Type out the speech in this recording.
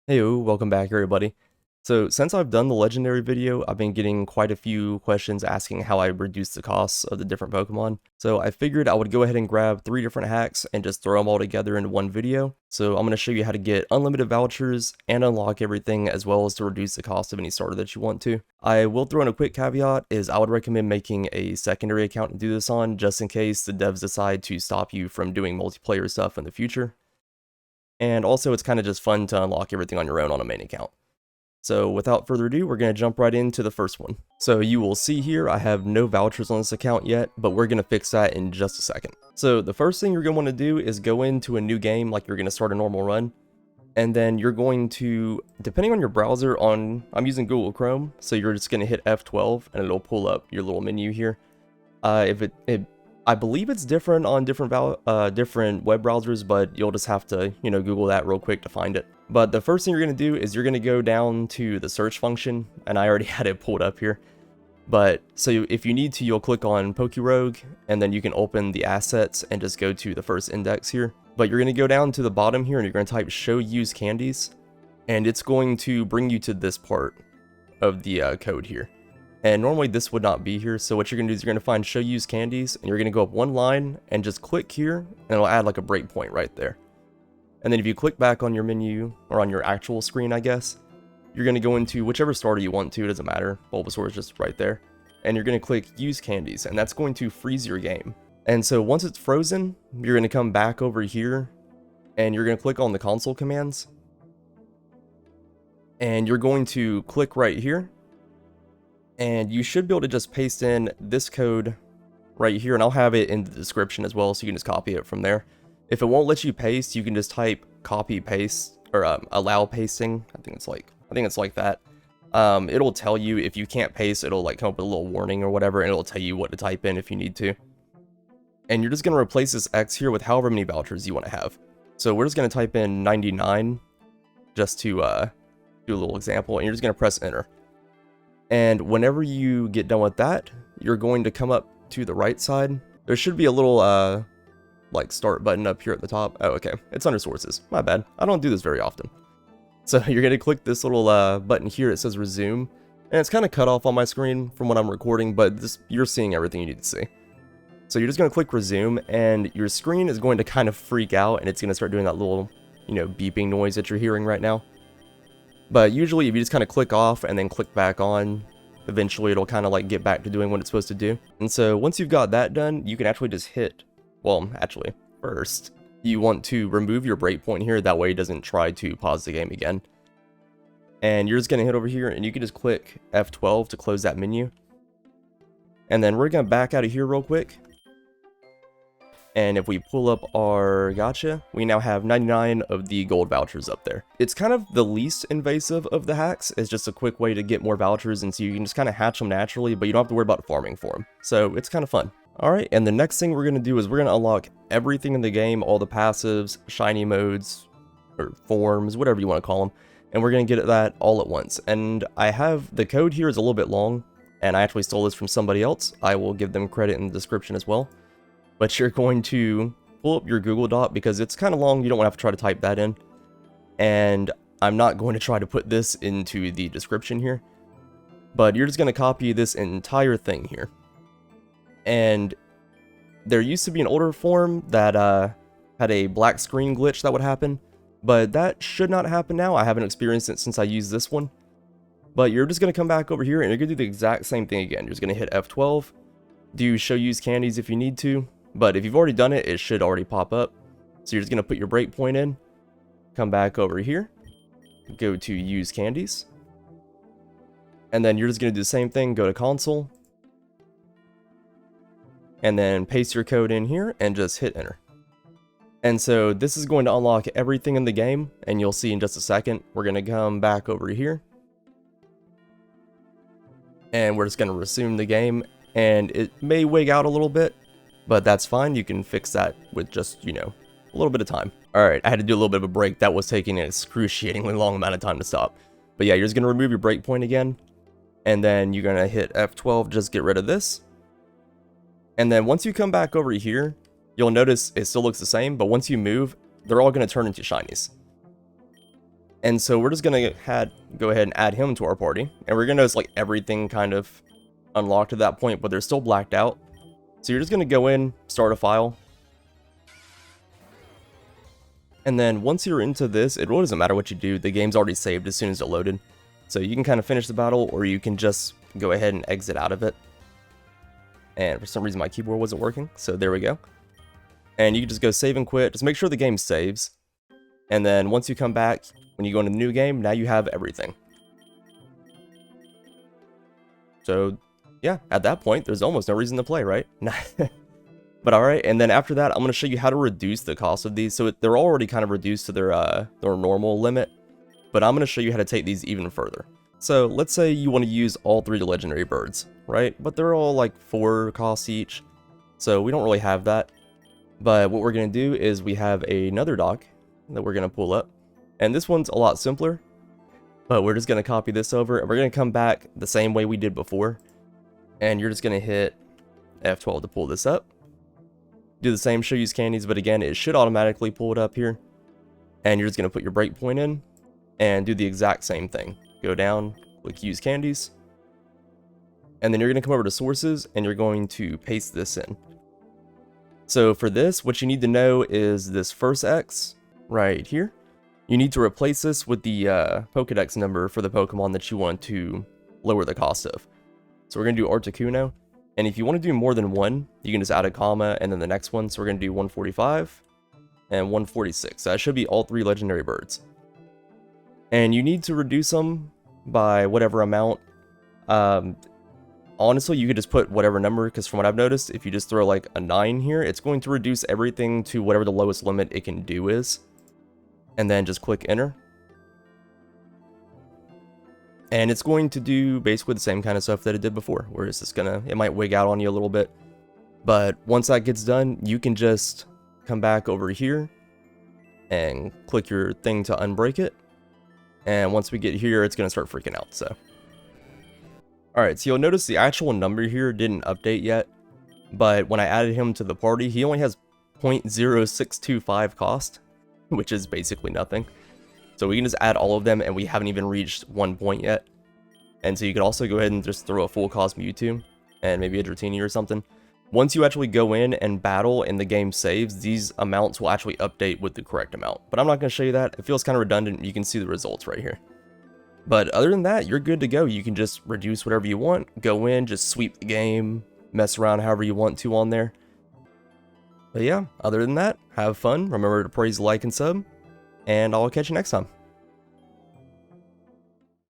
Heyo, welcome back everybody. So since I've done the legendary video, I've been getting quite a few questions asking how I reduce the costs of the different Pokemon. So I figured I would go ahead and grab 3 different hacks and just throw them all together into one video. So I'm going to show you how to get unlimited vouchers and unlock everything, as well as to reduce the cost of any starter that you want to. I will throw in a quick caveat is I would recommend making a secondary account to do this on, just in case the devs decide to stop you from doing multiplayer stuff in the future. And also it's kind of just fun to unlock everything on your own on a main account. So without further ado, we're going to jump right into the first one. So you will see here I have no vouchers on this account yet, but we're going to fix that in just a second. So the first thing you're going to want to do is go into a new game like you're going to start a normal run. And then you're going to, depending on your browser, I'm using Google Chrome, so you're just going to hit F12 and it'll pull up your little menu here. I believe it's different on different web browsers, but you'll just have to, Google that real quick to find it. But the first thing you're going to do is you're going to go down to the search function, and I already had it pulled up here. But, so if you need to, you'll click on PokeRogue, and then you can open the assets and just go to the first index here. But you're going to go down to the bottom here, and you're going to type show use candies, and it's going to bring you to this part of the code here. And normally this would not be here, so what you're going to do is you're going to find show use candies, and you're going to go up one line and just click here, and it'll add like a breakpoint right there. And then if you click back on your menu, or on your actual screen I guess, you're going to go into whichever starter you want to, it doesn't matter, Bulbasaur is just right there. And you're going to click use candies, and that's going to freeze your game. And so once it's frozen, you're going to come back over here, and you're going to click on the console commands. And you're going to click right here. And you should be able to just paste in this code right here, and I'll have it in the description as well, so you can just copy it from there. If it won't let you paste, you can just type copy paste, or allow pasting. I think it's like that. It'll tell you if you can't paste, it'll like come up with a little warning or whatever, and it'll tell you what to type in if you need to. And you're just gonna replace this X here with however many vouchers you want to have. So we're just gonna type in 99 just to do a little example, and you're just gonna press enter. And whenever you get done with that, you're going to come up to the right side. There should be a little, like start button up here at the top. Oh, okay. It's under sources. My bad. I don't do this very often. So you're going to click this little button here. It says resume. And it's kind of cut off on my screen from what I'm recording, but you're seeing everything you need to see. So you're just going to click resume, and your screen is going to kind of freak out, and it's going to start doing that little, beeping noise that you're hearing right now. But usually if you just kind of click off and then click back on, eventually it'll kind of like get back to doing what it's supposed to do. And so once you've got that done, you can actually just first, you want to remove your breakpoint here, that way it doesn't try to pause the game again. And you're just going to hit over here, and you can just click F12 to close that menu. And then we're going to back out of here real quick. And if we pull up our gacha, we now have 99 of the gold vouchers up there. It's kind of the least invasive of the hacks. It's just a quick way to get more vouchers, and so you can just kind of hatch them naturally, but you don't have to worry about farming for them. So it's kind of fun. Alright, and the next thing we're going to do is we're going to unlock everything in the game, all the passives, shiny modes, or forms, whatever you want to call them. And we're going to get that all at once. And I have, the code here is a little bit long, and I actually stole this from somebody else. I will give them credit in the description as well. But you're going to pull up your Google Doc because it's kind of long. You don't want to have to try to type that in. And I'm not going to try to put this into the description here. But you're just going to copy this entire thing here. And there used to be an older form that had a black screen glitch that would happen. But that should not happen now. I haven't experienced it since I used this one. But you're just going to come back over here and you're going to do the exact same thing again. You're just going to hit F12. Do show use candies if you need to. But if you've already done it, it should already pop up. So you're just going to put your breakpoint in, come back over here, go to use candies, and then you're just going to do the same thing, go to console, and then paste your code in here and just hit enter. And so this is going to unlock everything in the game, and you'll see in just a second. We're going to come back over here, and we're just going to resume the game, and it may wig out a little bit. But that's fine, you can fix that with just, a little bit of time. Alright, I had to do a little bit of a break. That was taking an excruciatingly long amount of time to stop. But yeah, you're just going to remove your breakpoint again. And then you're going to hit F12, just get rid of this. And then once you come back over here, you'll notice it still looks the same. But once you move, they're all going to turn into shinies. And so we're just gonna go ahead and add him to our party, and we're gonna notice like everything kind of unlocked at that point, but they're still blacked out. So you're just gonna go in, start a file, and then once you're into this, it really doesn't matter what you do, the game's already saved as soon as it loaded. So you can kind of finish the battle, or you can just go ahead and exit out of it. And for some reason my keyboard wasn't working, so there we go. And you can just go save and quit, just make sure the game saves. And then once you come back, when you go into the new game, now you have everything. So yeah, at that point, there's almost no reason to play, right? But alright, and then after that, I'm going to show you how to reduce the cost of these. So they're already kind of reduced to their normal limit, but I'm going to show you how to take these even further. So let's say you want to use all 3 legendary birds, right? But they're all like 4 costs each, so we don't really have that. But what we're going to do is we have another doc that we're going to pull up, and this one's a lot simpler, but we're just going to copy this over, and we're going to come back the same way we did before, and you're just going to hit F12 to pull this up. Do the same show use candies, but again, it should automatically pull it up here. And you're just going to put your breakpoint in and do the exact same thing. Go down, click use candies, and then you're going to come over to sources and you're going to paste this in. So for this, what you need to know is this first X right here. You need to replace this with the Pokedex number for the Pokemon that you want to lower the cost of. So we're going to do Articuno. And if you want to do more than one, you can just add a comma and then the next one. So we're going to do 145 and 146. So that should be all 3 legendary birds. And you need to reduce them by whatever amount. Honestly, you could just put whatever number, because from what I've noticed, if you just throw like a 9 here, it's going to reduce everything to whatever the lowest limit it can do is. And then just click enter. And it's going to do basically the same kind of stuff that it did before, where it's just it might wig out on you a little bit. But once that gets done, you can just come back over here and click your thing to unbreak it. And once we get here, it's going to start freaking out, so. Alright, so you'll notice the actual number here didn't update yet. But when I added him to the party, he only has 0.0625 cost, which is basically nothing. So we can just add all of them, and we haven't even reached 1 point yet. And so you could also go ahead and just throw a full cost Mewtwo, and maybe a Dratini or something. Once you actually go in and battle and the game saves, these amounts will actually update with the correct amount. But I'm not going to show you that. It feels kind of redundant. You can see the results right here. But other than that, you're good to go. You can just reduce whatever you want. Go in, just sweep the game, mess around however you want to on there. But yeah, other than that, have fun. Remember to praise, like, and sub. And I'll catch you next time.